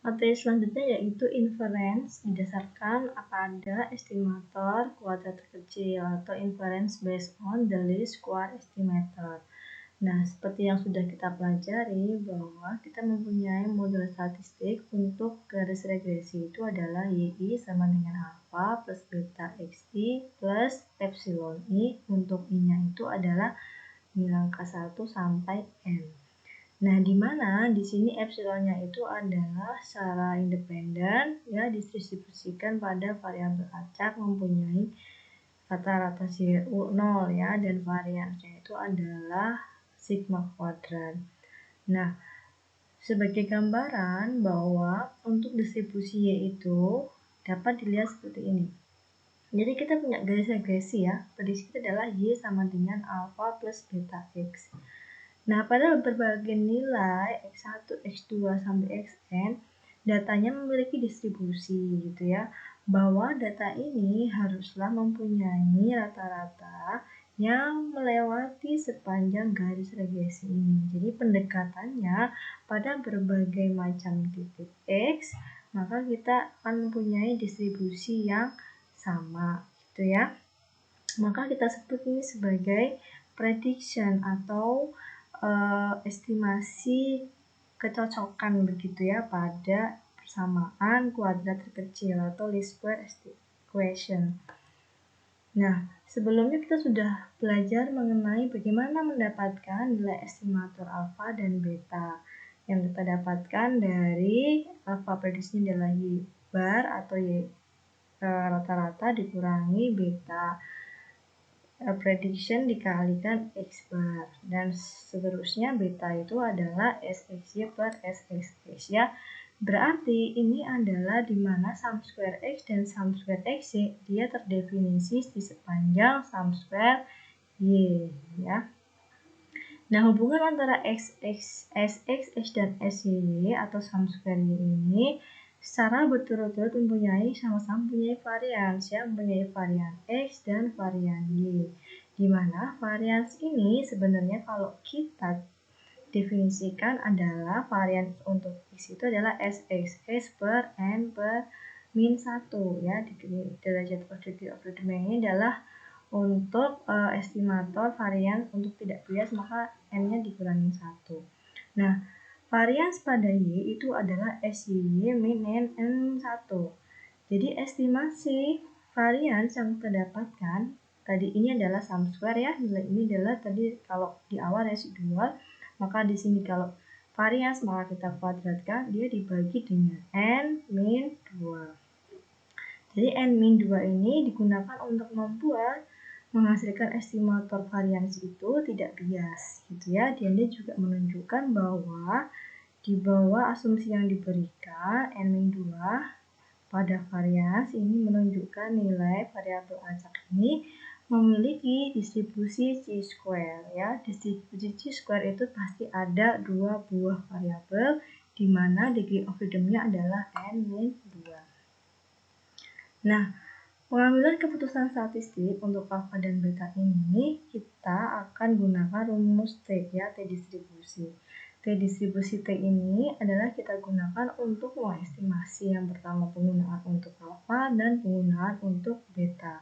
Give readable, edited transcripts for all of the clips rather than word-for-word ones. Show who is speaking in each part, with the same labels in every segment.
Speaker 1: Materi selanjutnya yaitu inference didasarkan pada estimator kuadrat terkecil atau inference based on the least square estimator. Nah, seperti yang sudah kita pelajari bahwa kita mempunyai model statistik untuk garis regresi itu adalah YI sama dengan alpha plus beta XI plus epsilon I. Untuk I-nya itu adalah nilai angka 1 sampai N. Nah, di mana di sini epsilonnya itu adalah secara independen ya didistribusikan pada variabel acak mempunyai rata-rata 0 ya, dan variansnya itu adalah sigma kuadrat. Nah, sebagai gambaran bahwa untuk distribusi Y itu dapat dilihat seperti ini. Jadi kita punya garis regresi ya, prediksi kita adalah Y sama dengan alpha plus beta X. Nah, pada berbagai nilai X1, X2, sampai Xn, datanya memiliki distribusi gitu ya, bahwa data ini haruslah mempunyai rata-rata yang melewati sepanjang garis regresi ini. Jadi pendekatannya pada berbagai macam titik X, maka kita akan mempunyai distribusi yang sama gitu ya. Maka kita sebut ini sebagai prediction atau estimasi kecocokan begitu ya pada persamaan kuadrat terkecil atau least square equation. Nah, sebelumnya kita sudah belajar mengenai bagaimana mendapatkan nilai estimator alfa dan beta. Yang kita dapatkan dari alfa prediksinya adalah Y bar atau Y rata-rata dikurangi beta prediction dikalikan X bar, dan seterusnya beta itu adalah SXY per SXX ya. Berarti ini adalah dimana sum square X dan sum square XY dia terdefinisi di sepanjang sum square Y ya. Nah, hubungan antara SXX dan SY atau sum square Y ini secara berturut-turut sama-sama mempunyai varians ya, mempunyai varian X dan varian Y. Di mana varians ini sebenarnya kalau kita definisikan adalah varians untuk X itu adalah SXX per N per min 1 ya. Derajat of the domain ini adalah untuk estimator varians untuk tidak bias, maka N-nya dikurangi 1. Nah, varians pada Y itu adalah SY min N1. Jadi estimasi varians yang kita dapatkan tadi ini adalah sum square ya. Nilai ini adalah tadi kalau di awal residual, maka di sini kalau varians maka kita kuadratkan, dia dibagi dengan N min 2. Jadi N min 2 ini digunakan untuk menghasilkan estimator varians itu tidak bias gitu ya. Dan dia juga menunjukkan bahwa di bawah asumsi yang diberikan N-2 pada varians ini menunjukkan nilai variabel acak ini memiliki distribusi chi-square ya. Distribusi chi-square itu pasti ada dua buah variabel di mana degree of freedom-nya adalah N-2. Nah, pengambilan keputusan statistik untuk alfa dan beta ini kita akan gunakan rumus T ya, T distribusi. T distribusi T ini adalah kita gunakan untuk mengestimasi yang pertama penggunaan untuk alfa dan penggunaan untuk beta.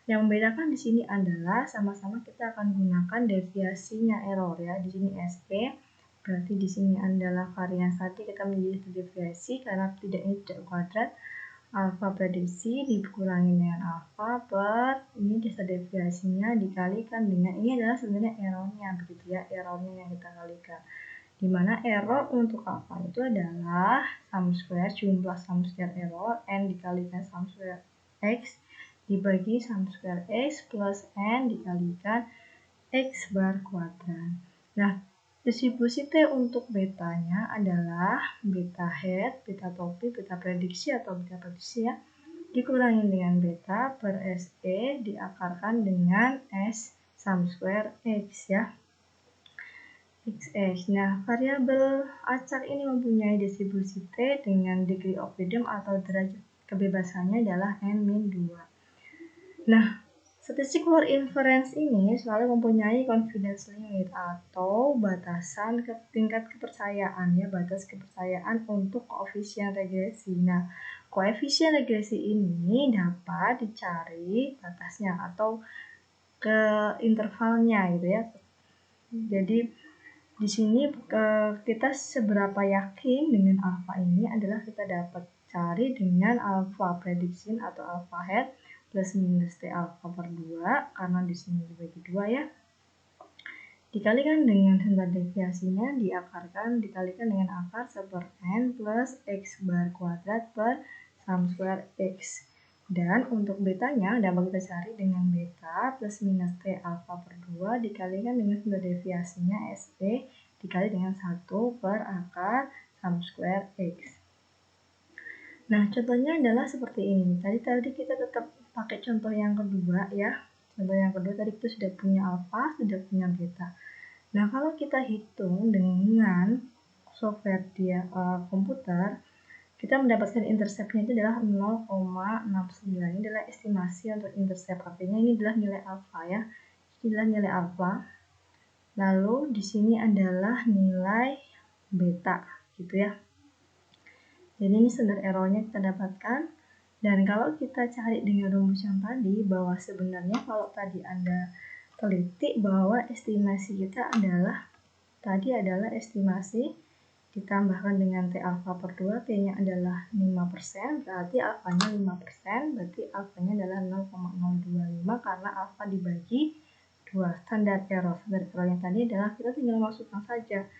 Speaker 1: Yang membedakan di sini adalah sama-sama kita akan gunakan deviasinya error ya. Di sini SP, berarti di sini adalah varians tadi kita menjadi deviasi karena tidak kuadrat. Alfa prediksi dikurangi dengan alfa per ini dasar deviasinya dikalikan dengan ini adalah sebenarnya errornya begitu ya, errornya yang kita kalikan. Dimana error untuk alfa itu adalah sum square, jumlah sum square error N dikalikan sum square X dibagi sum square X plus N dikalikan X bar kuadrat. Nah, distribusi T untuk betanya adalah beta head, beta topi, beta prediksi atau beta prediksi ya, dikurangi dengan beta per SE diakarkan dengan S sum square X ya. XX. Nah, variabel acak ini mempunyai distribusi T dengan degree of freedom atau derajat kebebasannya adalah N-2. Nah, Statistik for inference ini selalu mempunyai confidence limit atau batasan tingkat kepercayaan ya, batas kepercayaan untuk koefisien regresi. Nah, koefisien regresi ini dapat dicari batasnya atau ke intervalnya gitu ya. Jadi di sini kita seberapa yakin dengan alfa ini adalah kita dapat cari dengan alfa prediction atau alfa hat plus minus T alfa per 2, karena di sini dibagi 2 ya. Dikalikan dengan standar deviasinya, diakarkan, dikalikan dengan akar 1 per n plus x bar kuadrat per sum square x. Dan untuk betanya dapat kita cari dengan beta plus minus T alfa per 2 dikalikan dengan standar deviasinya SE dikali dengan 1 per akar sum square x. Nah, contohnya adalah seperti ini. Tadi kita tetap pakai contoh yang kedua ya. Contoh yang kedua tadi kita sudah punya alfa, sudah punya beta. Nah, kalau kita hitung dengan software komputer, kita mendapatkan interceptnya itu adalah 0,69. Ini adalah estimasi untuk intercept. Artinya ini adalah nilai alfa ya. Ini adalah nilai alfa. Lalu di sini adalah nilai beta gitu ya. Jadi ini standar errornya kita dapatkan. Dan kalau kita cari dengan rumus yang tadi, bahwa sebenarnya kalau tadi Anda teliti bahwa estimasi kita adalah estimasi ditambahkan dengan T alfa per 2, T-nya adalah 5%, berarti alfanya 5%, berarti alfanya adalah 0,025 karena alfa dibagi 2. Standar errornya tadi adalah kita tinggal masukkan saja.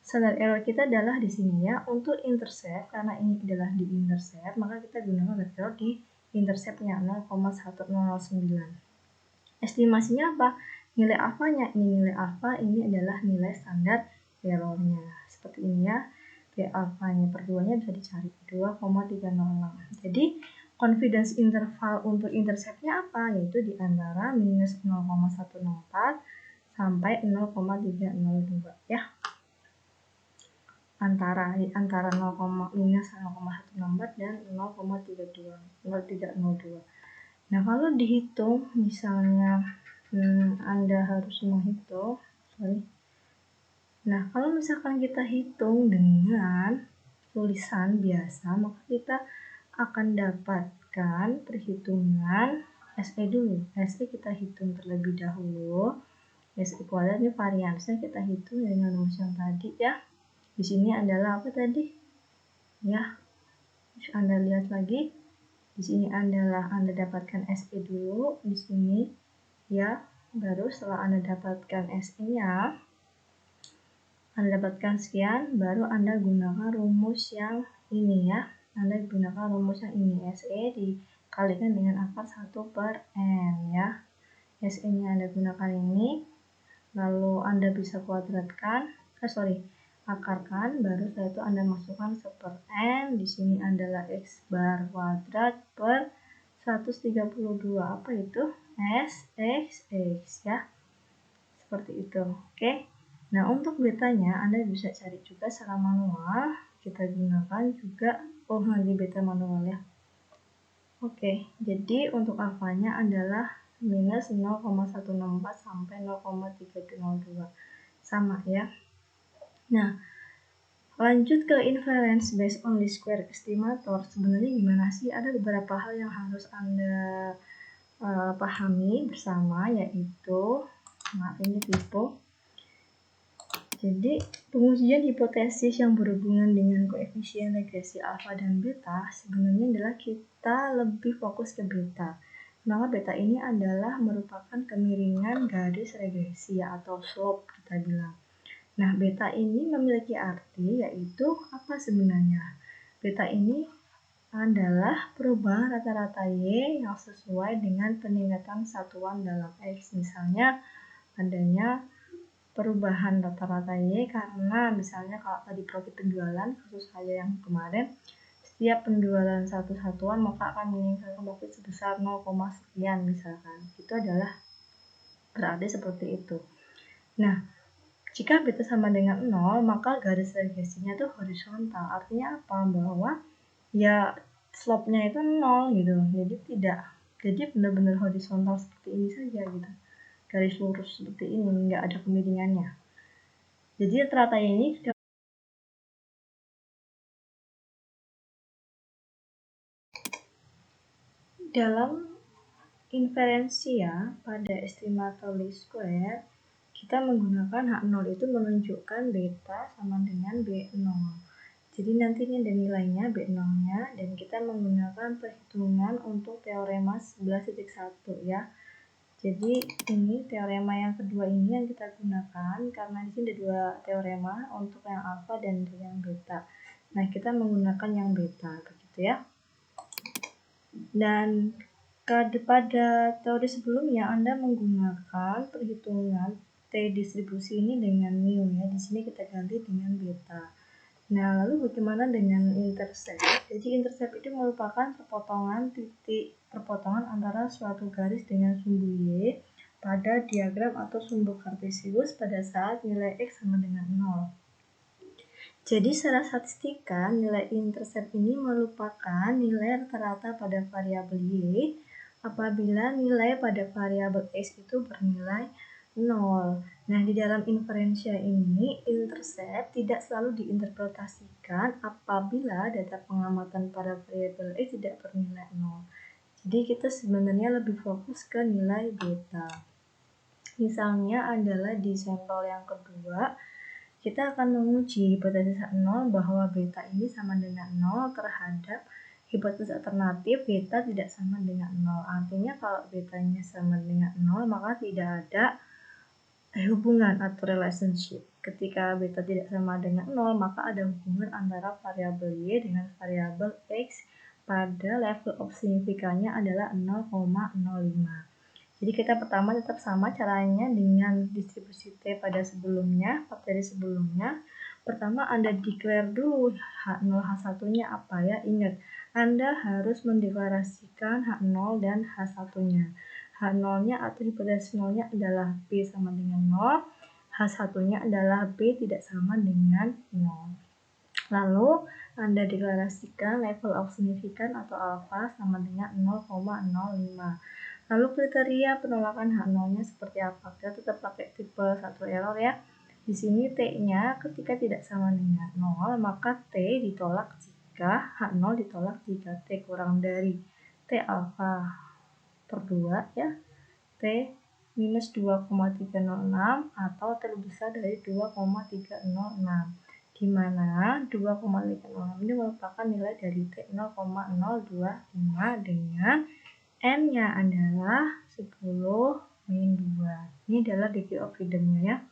Speaker 1: Standar error kita adalah di sini ya, untuk intercept, karena ini adalah di intercept, maka kita gunakan standar error di interceptnya 0,1009. Estimasinya apa? Nilai alfanya, ini nilai alfa, ini adalah nilai standar errornya. Seperti ini ya, T alfanya per 2-nya bisa dicari 2,306. Jadi confidence interval untuk interceptnya apa? Yaitu di antara minus 0,104 sampai 0,302 ya. Antara minus 0,164 dan 0,302. Nah, kalau dihitung misalnya Anda harus menghitung, Nah, kalau misalkan kita hitung dengan tulisan biasa, maka kita akan dapatkan perhitungan SE dulu. SE kita hitung terlebih dahulu. SE kuadrat ini variansnya kita hitung dengan rumus yang tadi ya. Di sini adalah apa tadi? Ya, Anda lihat lagi. Di sini adalah Anda dapatkan SE dulu di sini ya. Baru setelah Anda dapatkan SE-nya, Anda dapatkan sekian, baru Anda gunakan rumus yang ini ya. Anda gunakan rumus yang ini, SE dikalikan dengan akar 1 per N ya. SE-nya Anda gunakan ini, lalu Anda bisa kuadratkan, akarkan, baru setelah itu Anda masukkan 1 per N, di sini adalah X bar kuadrat per 132, apa itu? SXX ya. Seperti itu, oke. Nah, untuk betanya Anda bisa cari juga secara manual. Kita gunakan juga di beta manual ya. Oke, jadi untuk alfanya adalah minus 0,164 sampai 0,302. Sama ya. Nah, lanjut ke inference based on least square estimator. Sebenarnya gimana sih? Ada beberapa hal yang harus Anda pahami bersama, yaitu ini tipe. Jadi, pengujian hipotesis yang berhubungan dengan koefisien regresi alfa dan beta sebenarnya adalah kita lebih fokus ke beta. Maka beta ini adalah merupakan kemiringan garis regresi atau slope kita bilang. Nah, beta ini memiliki arti yaitu apa sebenarnya? Beta ini adalah perubahan rata-rata Y yang sesuai dengan peningkatan satuan dalam X. Misalnya, adanya perubahan rata-rata Y karena misalnya kalau tadi profit penjualan, kasus saya yang kemarin, setiap penjualan satu satuan maka akan meningkatkan profit sebesar 0, sekian misalkan. Itu adalah berarti seperti itu. Nah, jika beta sama dengan 0, maka garis regresinya itu horizontal. Artinya apa? Bahwa ya slope-nya itu 0 gitu. Jadi tidak Jadi benar-benar horizontal seperti ini saja gitu, garis lurus seperti ini, nggak ada kemiringannya. Jadi rata ini dalam inferensia pada estimator least square, kita menggunakan H0 itu menunjukkan beta sama dengan B0. Jadi nanti ini ada nilainya B0-nya, dan kita menggunakan perhitungan untuk teorema 11.1 ya. Jadi ini teorema yang kedua ini yang kita gunakan, karena di sini ada dua teorema untuk yang alfa dan yang beta. Nah, kita menggunakan yang beta, begitu ya. Dan pada teori sebelumnya Anda menggunakan perhitungan T distribusi ini dengan mu ya. Di sini kita ganti dengan beta. Nah, lalu bagaimana dengan intercept? Jadi intercept itu merupakan perpotongan antara suatu garis dengan sumbu Y pada diagram atau sumbu kartesius pada saat nilai X sama dengan 0. Jadi secara statistika, nilai intercept ini merupakan nilai rata-rata pada variabel Y apabila nilai pada variabel X itu bernilai 0. Nah, di dalam inferensia ini, intercept tidak selalu diinterpretasikan apabila data pengamatan pada variabel X tidak bernilai 0. Jadi kita sebenarnya lebih fokus ke nilai beta. Misalnya adalah di sampel yang kedua, kita akan menguji hipotesis 0 bahwa beta ini sama dengan 0 terhadap hipotesis alternatif beta tidak sama dengan 0. Artinya kalau betanya sama dengan 0, maka tidak ada hubungan atau relationship. Ketika beta tidak sama dengan 0, maka ada hubungan antara variabel Y dengan variabel X pada level of signifikannya adalah 0,05. Jadi kita pertama tetap sama caranya dengan distribusi T pada sebelumnya, materi sebelumnya. Pertama Anda declare dulu H0 H1-nya apa ya. Ingat, Anda harus mendeklarasikan H0 dan H1-nya. H0-nya atau hipotesis 0-nya adalah B sama dengan 0, H1-nya adalah B tidak sama dengan 0. Lalu Anda deklarasikan level of significance atau alpha sama dengan 0,05. Lalu kriteria penolakan H0-nya seperti apa? Kita tetap pakai tipe 1 error ya. Di sini T-nya ketika tidak sama dengan 0, maka T ditolak jika H0 ditolak jika T kurang dari T alpha per 2 ya. T minus 2,306 atau T lebih besar dari 2,306. Di mana 2,306 ini merupakan nilai dari T 0,025 dengan N-nya adalah 10 min 2. Ini adalah degree of freedom-nya ya.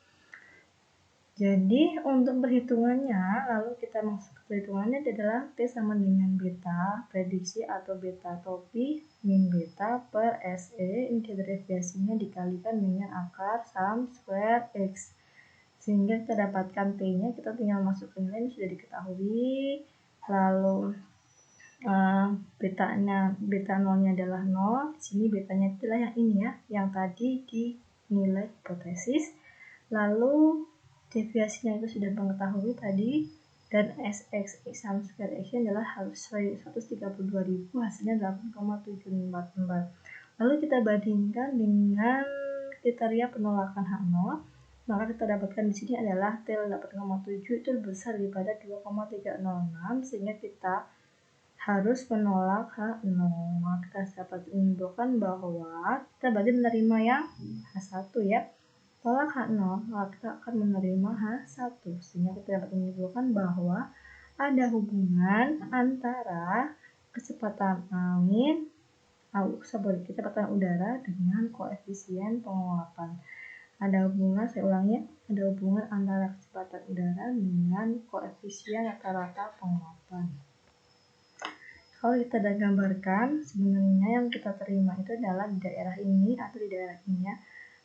Speaker 1: Jadi untuk perhitungannya, lalu kita masuk ke perhitungannya adalah T sama dengan beta, prediksi atau beta topi min beta per SE, ini deviasinya dikalikan dengan akar sum square X. Sehingga kita dapatkan T-nya, kita tinggal masukkan nilai, ini sudah diketahui. Lalu beta 0-nya adalah 0. Di sini betanya adalah yang ini ya, yang tadi di nilai hipotesis. Lalu deviasinya itu sudah mengetahui tadi, dan SX sum square X adalah harus 132.000, hasilnya 8,744. Lalu kita bandingkan dengan kriteria penolakan H0, maka kita dapatkan di sini adalah T 8,7 itu lebih besar daripada 2,306, sehingga kita harus menolak H0. Maka kita dapat menyimpulkan bahwa kita berarti menerima yang H1 ya. Tolak H0, maka kita akan menerima H1. Sehingga kita dapat menyimpulkan bahwa ada hubungan antara kecepatan kecepatan udara dengan koefisien penguapan. Ada hubungan, saya ulangi, ada hubungan antara kecepatan udara dengan koefisien rata-rata penguapan. Kalau kita sudah gambarkan, sebenarnya yang kita terima itu adalah di daerah ini atau di daerah ini ya.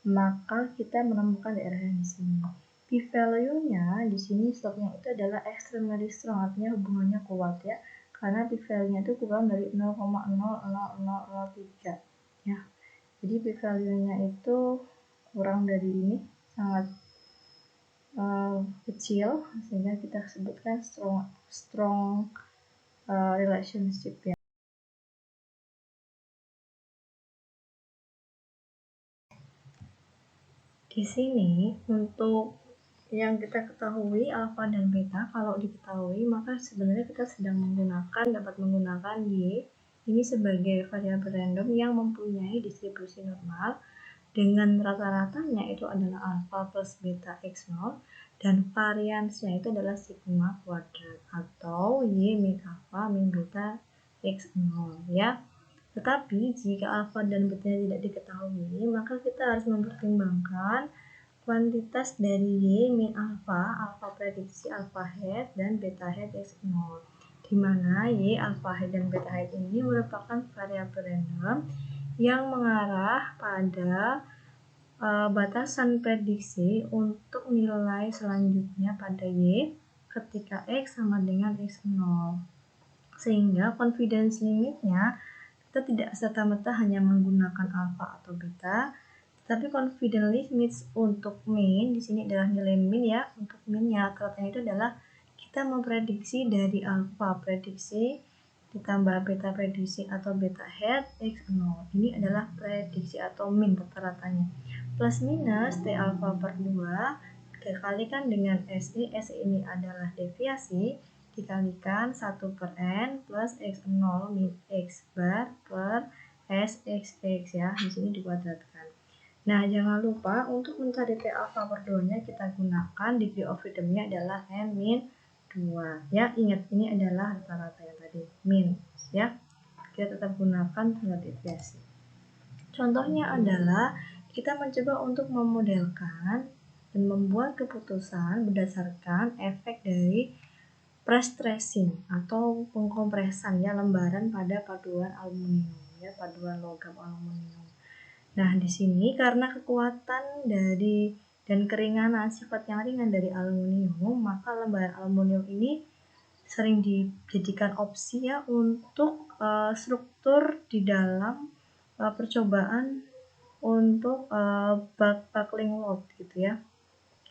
Speaker 1: Maka kita menemukan daerah yang di sini. P-value-nya di sini slope-nya itu adalah extremely strong, artinya hubungannya kuat ya. Karena P-value-nya itu kurang dari 0,00003 ya. Jadi P-value-nya itu kurang dari ini, sangat kecil, sehingga kita sebutkan strong relationship ya. Di sini untuk yang kita ketahui alfa dan beta, kalau diketahui maka sebenarnya kita sedang dapat menggunakan Y ini sebagai variabel random yang mempunyai distribusi normal dengan rata-ratanya itu adalah alfa plus beta x0 dan variansnya itu adalah sigma kuadrat atau Y min alfa min beta x0 ya. Tetapi jika alfa dan beta tidak diketahui, maka kita harus mempertimbangkan kuantitas dari Y min alfa prediksi alfa head dan beta head x0, di mana Y, alfa head dan beta head ini merupakan variabel random yang mengarah pada batasan prediksi untuk nilai selanjutnya pada Y ketika X sama dengan X0, sehingga confidence limitnya kita tidak serta-merta hanya menggunakan alfa atau beta, tapi confidence limit untuk min di sini adalah nilai min ya. Untuk minnya rata-ratanya itu adalah kita memprediksi dari alfa prediksi ditambah beta prediksi atau beta head x0. Ini adalah prediksi atau min rata-ratanya. Plus minus T alfa per 2 dikalikan dengan SE. SE ini adalah deviasi dikalikan 1 per N plus X0 min X bar per SXX ya, di sini dikuadratkan. Nah, jangan lupa untuk mencari T alfa per 2-nya kita gunakan degree of freedom-nya adalah N min 2 ya. Ingat, ini adalah rata-rata yang tadi, min ya. Kita tetap gunakan tanda deviasi. Contohnya adalah kita mencoba untuk memodelkan dan membuat keputusan berdasarkan efek dari pre-stressing atau pengkompresan ya lembaran pada paduan aluminium ya, paduan logam aluminium. Nah, di sini karena kekuatan dari dan keringanan sifat yang ringan dari aluminium, maka lembaran aluminium ini sering dijadikan opsi ya untuk struktur di dalam percobaan untuk buckling load gitu ya.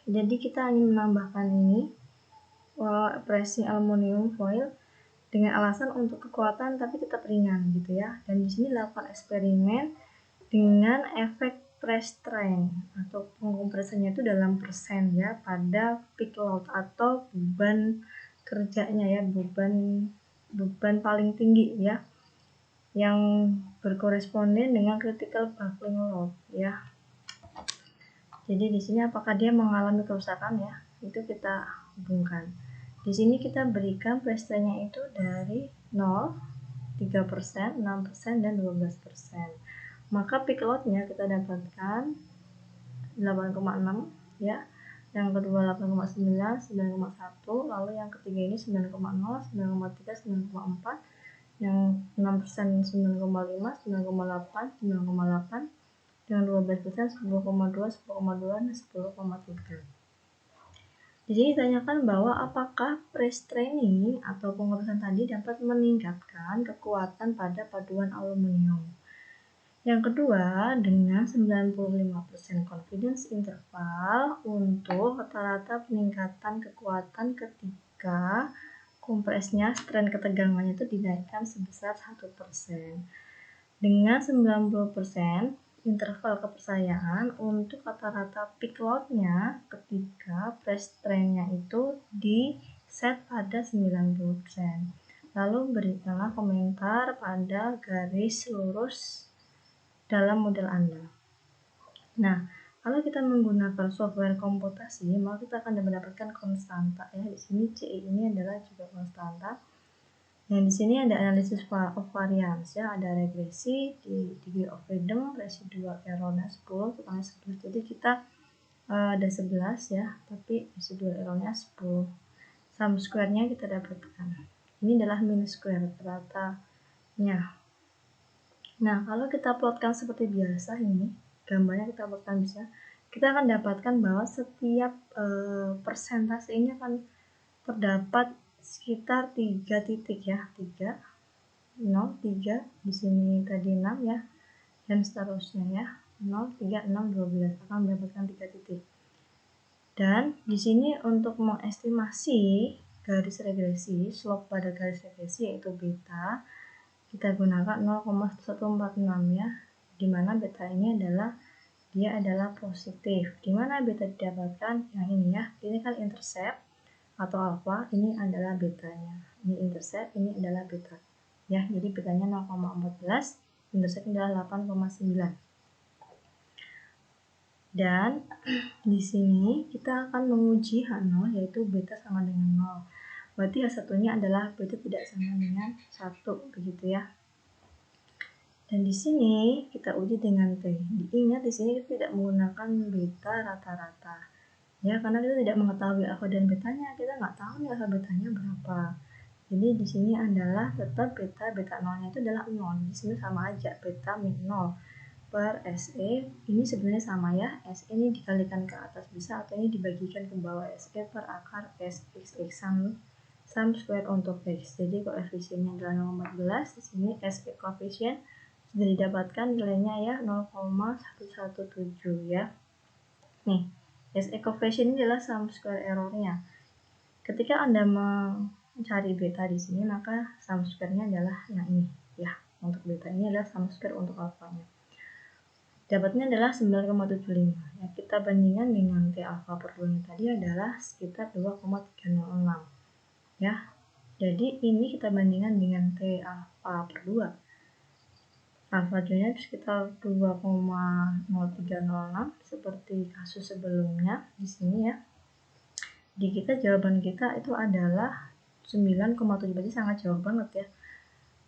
Speaker 1: Jadi kita ingin menambahkan ini pressing aluminium foil dengan alasan untuk kekuatan tapi tetap ringan gitu ya. Dan di sini dilakukan eksperimen dengan efek press strain atau pengkompresannya itu dalam persen ya pada peak load atau beban kerjanya ya, beban paling tinggi ya, yang berkoresponden dengan critical buckling load ya. Jadi di sini apakah dia mengalami kerusakan ya, itu kita hubungkan. Di sini kita berikan prestasinya itu dari 0, 3%, 6%, dan 12%. Maka peak load-nya kita dapatkan 8,6 ya. Yang kedua 8,9, 9,1, lalu yang ketiga ini 9,0, 9,3, 9,4, yang 6% 9,5, 9,8, 9,8, yang 12% 10,2, 10,2, dan 10,3. Di sini ditanyakan bahwa apakah press training atau pengurusan tadi dapat meningkatkan kekuatan pada paduan aluminium. Yang kedua, dengan 95% confidence interval untuk rata-rata peningkatan kekuatan ketika kompresnya strain ketegangannya itu dinaikkan sebesar 1%. Dengan 90% interval kepercayaan untuk rata-rata peak load-nya ketika press strain-nya itu di set pada 90%. Lalu berikanlah komentar pada garis lurus dalam model Anda. Nah, kalau kita menggunakan software komputasi, maka kita akan mendapatkan konstanta ya. Di sini CI ini adalah juga konstanta. Yang di sini ada analisis of variance ya, ada regresi di degree of freedom, residual errornya 10, totalnya 11. Jadi kita ada 11 ya, tapi residual errornya 10. Sum square-nya kita dapatkan. Ini adalah mean square ratanya. Nah, kalau kita plotkan seperti biasa ini, gambarnya kita plotkan bisa, kita akan dapatkan bahwa setiap persentase ini akan terdapat sekitar 3 titik ya, 3, 0, 3, di sini tadi 6 ya, dan seterusnya ya, 0, 3, 6, 12 akan mendapatkan 3 titik. Dan di sini untuk mengestimasi garis regresi, slope pada garis regresi yaitu beta, kita gunakan 0,146 ya, dimana beta ini adalah dia adalah positif. Dimana beta didapatkan? Yang ini ya, ini kan intercept atau alfa, ini adalah betanya. Ini intercept, ini adalah beta. Ya, jadi betanya 0,14, interceptnya adalah 8,9. Dan di sini kita akan menguji H0, yaitu beta sama dengan 0. Berarti H1-nya adalah beta tidak sama dengan 1, begitu ya. Dan di sini kita uji dengan T. Diingat di sini kita tidak menggunakan beta rata-rata. Ya, karena kita tidak mengetahui alfa dan betanya, kita nggak tahu nih alfa betanya berapa. Jadi di sini adalah tetap beta 0-nya itu adalah 0. Di sini sama aja, beta min 0 per SE. Ini sebenarnya sama ya, SE ini dikalikan ke atas bisa, atau ini dibagikan ke bawah, SE per akar SXX sum square untuk X. Jadi koefisiennya adalah 0,14. Di sini SE koefisien sudah didapatkan nilainya ya 0,117 ya. Nih, SE koefisien ini adalah sum square errornya. Ketika Anda mencari beta di sini, maka sum square-nya adalah yang ini ya. Untuk beta ini adalah sum square untuk alfanya. Dapatnya adalah 9,75. Ya, kita bandingkan dengan T alfa per 2 tadi adalah sekitar 2,306. Ya. Jadi ini kita bandingkan dengan T alfa per 2. Alfa-nya sekitar 2,0306 seperti kasus sebelumnya di sini ya. Di kita jawaban kita itu adalah 9,7, berarti sangat jauh banget ya.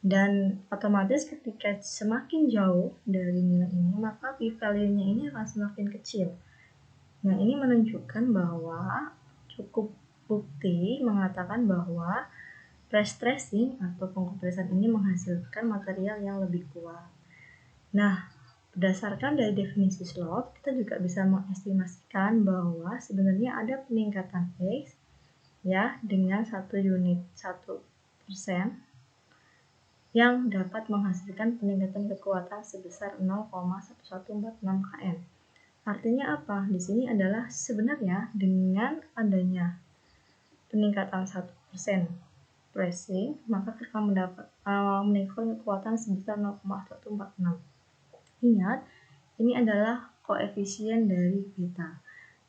Speaker 1: Dan otomatis ketika semakin jauh dari nilai ini, maka p-value-nya ini akan semakin kecil. Nah, ini menunjukkan bahwa cukup bukti mengatakan bahwa press tracing atau pengkompresan ini menghasilkan material yang lebih kuat. Nah, berdasarkan dari definisi slope, kita juga bisa mengestimasikan bahwa sebenarnya ada peningkatan X ya dengan 1% yang dapat menghasilkan peningkatan kekuatan sebesar 0,1146 kN. Artinya apa? Di sini adalah sebenarnya dengan adanya peningkatan 1% pressing, maka kita mendapat meningkatkan kekuatan sebesar 0,146. Ingat, ini adalah koefisien dari beta.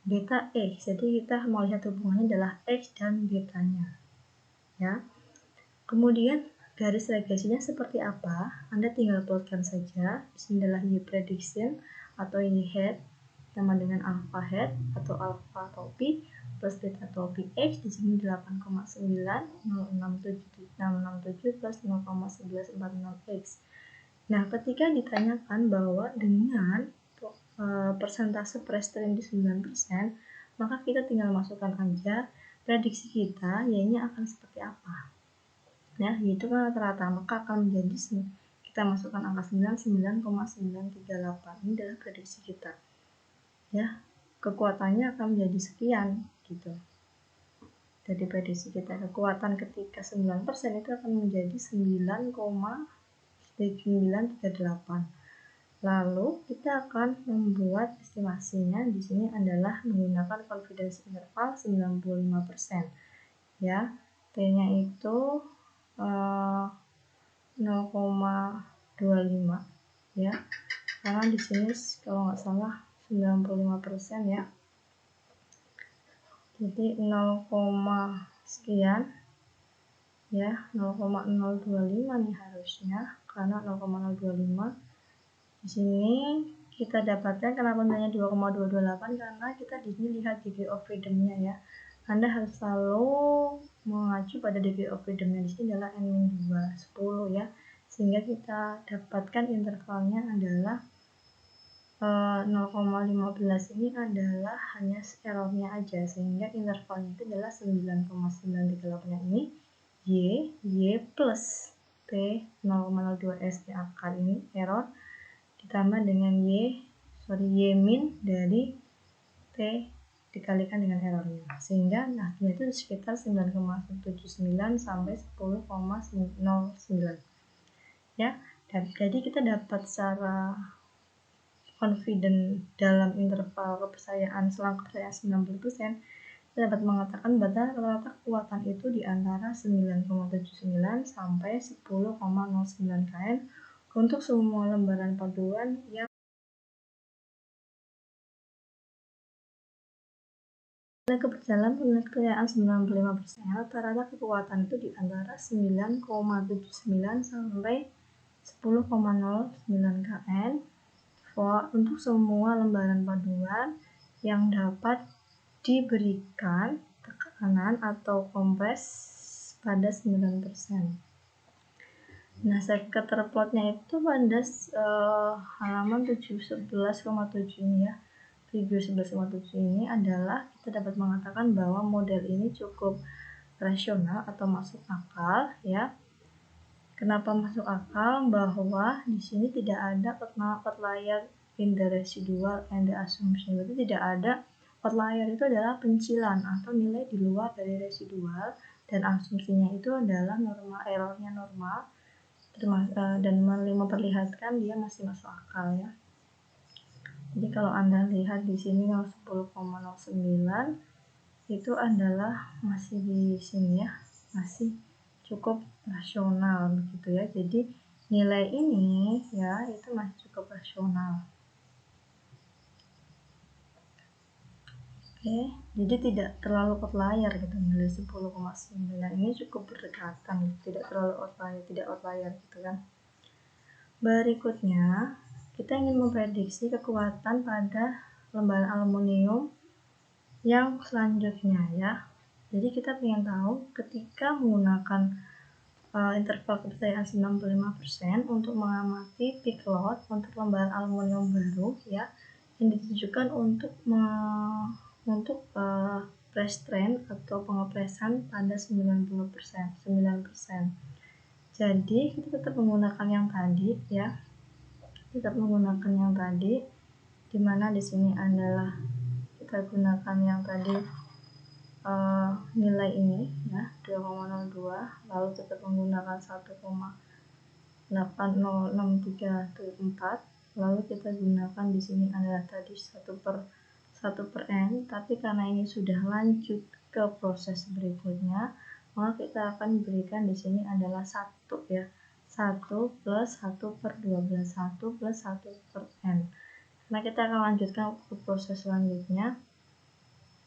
Speaker 1: Beta X, jadi kita mau lihat hubungannya adalah X dan betanya. Ya. Kemudian garis regresinya seperti apa? Anda tinggal plotkan saja. Di sini adalah Y prediction atau Y head sama dengan alpha head atau alpha topi plus beta topi X. Di sini 8,90667 plus 0,1146 X. Nah, ketika ditanyakan bahwa dengan persentase press strain di 9%, maka kita tinggal masukkan aja prediksi kita, y-nya akan seperti apa. Ya, yaitu kan rata-rata, maka akan menjadi kita masukkan angka 99,938. Ini adalah prediksi kita. Ya, kekuatannya akan menjadi sekian gitu. Jadi prediksi kita kekuatan ketika 9% itu akan menjadi 9,938. Lalu kita akan membuat estimasinya di sini adalah menggunakan confidence interval 95%. Ya, T-nya itu 0,25 ya, karena di sini kalau nggak salah 95% ya, jadi 0, sekian ya, 0,025 nih harusnya, karena 0,025 di sini kita dapatkan. Kenapa nilainya 2,228? Karena kita di sini lihat degree of freedom-nya ya. Anda harus selalu mengacu pada degree of freedom-nya. Di sini adalah N-2, 10 ya. Sehingga kita dapatkan intervalnya adalah 0,15 ini adalah hanya errornya aja. Sehingga intervalnya itu adalah 9,938 ini Y plus T 0,02S akar ini error ditambah dengan Y min dari T dikalikan dengan errornya, sehingga hasilnya itu sekitar 9,79 sampai 10,09 ya. Dan jadi kita dapat secara confident dalam interval kepercayaan selang kepercayaan 90%, kita dapat mengatakan bahwa rata-rata kekuatan itu di antara 9,79 sampai 10,09 kN untuk semua lembaran paduan yang Nilai kepercayaan tingkat kekayaan 95%, rata-rata kekuatan itu di antara 9,79 sampai 10,09 kN untuk semua lembaran paduan yang dapat diberikan tekanan atau kompres pada 9%. Nah, scatter plotnya itu pada halaman 711,7 ini ya. Figure 11,7 ini adalah kita dapat mengatakan bahwa model ini cukup rasional atau masuk akal ya. Kenapa masuk akal? Bahwa di sini tidak ada outlier in the residual and the assumption. Berarti tidak ada outlier, itu adalah pencilan atau nilai di luar dari residual, dan asumsinya itu adalah normal, errornya normal, dan memperlihatkan dia masih masuk akal ya. Jadi kalau Anda lihat di sini 10,09 itu adalah masih di sini ya, masih cukup rasional begitu ya. Jadi nilai ini ya itu masih cukup rasional. Oke, jadi tidak terlalu outlier gitu, nilai 10,9 ini cukup berdekatan, tidak terlalu outlier, tidak outlier gitu kan. Berikutnya, kita ingin memprediksi kekuatan pada lembaran aluminium yang selanjutnya ya. Jadi kita ingin tahu ketika menggunakan interval kepercayaan 95% untuk mengamati peak load untuk lembaran aluminium baru ya, yang ditujukan untuk press trend atau pengepresan pada 9%. Jadi kita tetap menggunakan yang tadi ya, dimana di sini adalah kita gunakan yang tadi nilai ini ya 2,02, lalu tetap menggunakan 1,80634, lalu kita gunakan di sini adalah tadi 1/n, tapi karena ini sudah lanjut ke proses berikutnya, maka kita akan berikan di sini adalah 1 ya, 1 plus 1/12, 1 plus 1/n. Nah, kita akan lanjutkan ke proses selanjutnya.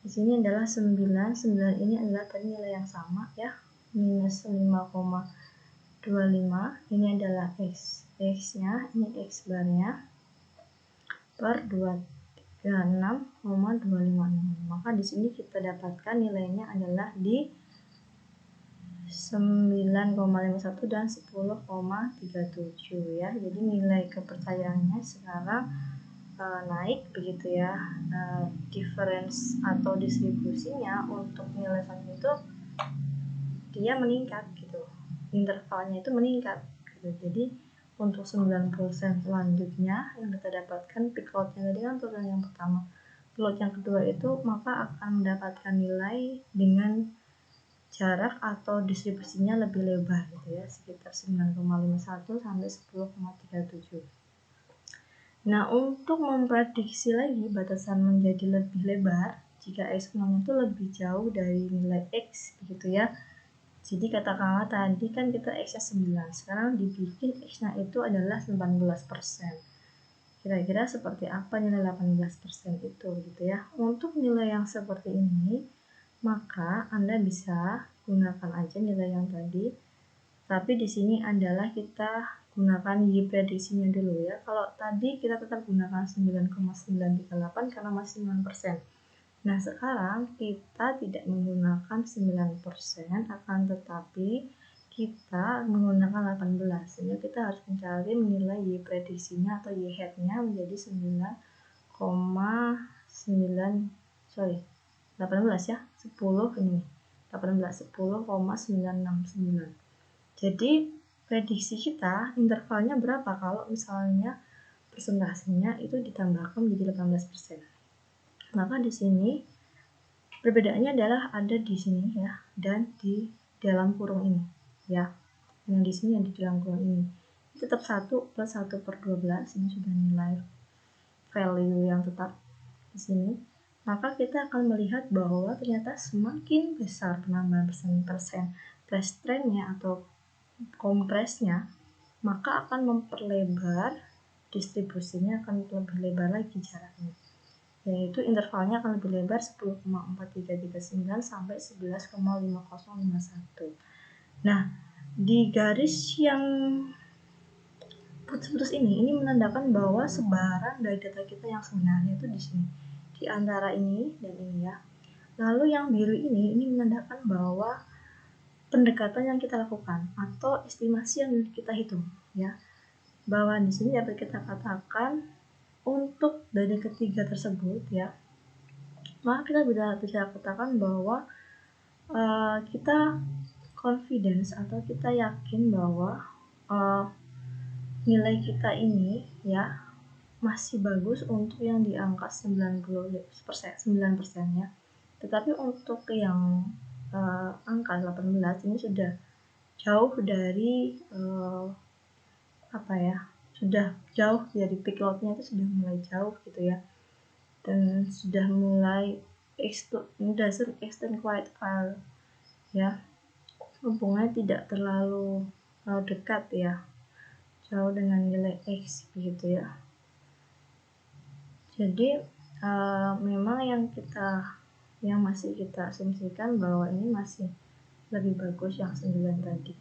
Speaker 1: Di sini adalah 9 ini adalah tadi nilai yang sama ya, minus 5,25, ini adalah X nya, ini X barnya, per 236,256. Maka di sini kita dapatkan nilainya adalah di 9,51 dan 10,37 ya. Jadi nilai kepercayaannya sekarang naik begitu ya. Difference atau distribusinya untuk nilai selanjutnya itu dia meningkat gitu, intervalnya itu meningkat gitu. Jadi untuk 9% selanjutnya yang kita dapatkan peak load-nya tadi kan turun yang pertama, peak load yang kedua itu maka akan mendapatkan nilai dengan jarak atau distribusinya lebih lebar gitu ya, sekitar 9,51 sampai 10,37. Nah, untuk memprediksi lagi batasan menjadi lebih lebar jika X0 itu lebih jauh dari nilai X begitu ya. Jadi katakanlah tadi kan kita X-nya 9, sekarang dibikin X-nya itu adalah 19%. Kira-kira seperti apa nilai 18% itu gitu ya. Untuk nilai yang seperti ini, maka Anda bisa gunakan aja nilai yang tadi. Tapi di sini adalah kita gunakan Y prediksinya dulu ya. Kalau tadi kita tetap gunakan 9,938 karena masih 9%. Nah, sekarang kita tidak menggunakan 9%, akan tetapi kita menggunakan 18, sehingga kita harus mencari nilai Y prediksinya atau Y hat-nya menjadi 18 ya, 10 ini, 10,969. Jadi prediksi kita intervalnya berapa kalau misalnya persentasenya itu ditambahkan menjadi 18%. Maka di sini perbedaannya adalah ada di sini ya, dan di dalam kurung ini ya. Yang di sini yang di dalam kurung ini tetap 1 plus 1/12, ini sudah nilai value yang tetap di sini. Maka kita akan melihat bahwa ternyata semakin besar penambahan persen press trend-nya atau kompresnya, maka akan memperlebar distribusinya, akan lebih lebar lagi jaraknya. yaitu intervalnya akan lebih lebar 10,4339 sampai 11,5051. Nah, di garis yang putus-putus ini menandakan bahwa sebaran dari data kita yang sebenarnya itu di sini, di antara ini dan ini ya. Lalu yang biru ini menandakan bahwa pendekatan yang kita lakukan atau estimasi yang kita hitung ya. Bahwa di sini dapat kita katakan untuk dari ketiga tersebut ya, maka kita bisa katakan bahwa kita confidence atau kita yakin bahwa nilai kita ini ya masih bagus untuk yang di angka 9% ya. Tetapi untuk yang angka 18 ini sudah jauh dari sudah jauh dari peak loadnya, itu sudah mulai jauh gitu ya, dan sudah mulai extend quite far ya, hubungannya tidak terlalu dekat ya, jauh dengan nilai X begitu ya. Jadi memang yang masih kita asumsikan bahwa ini masih lebih bagus yang 9 tadi.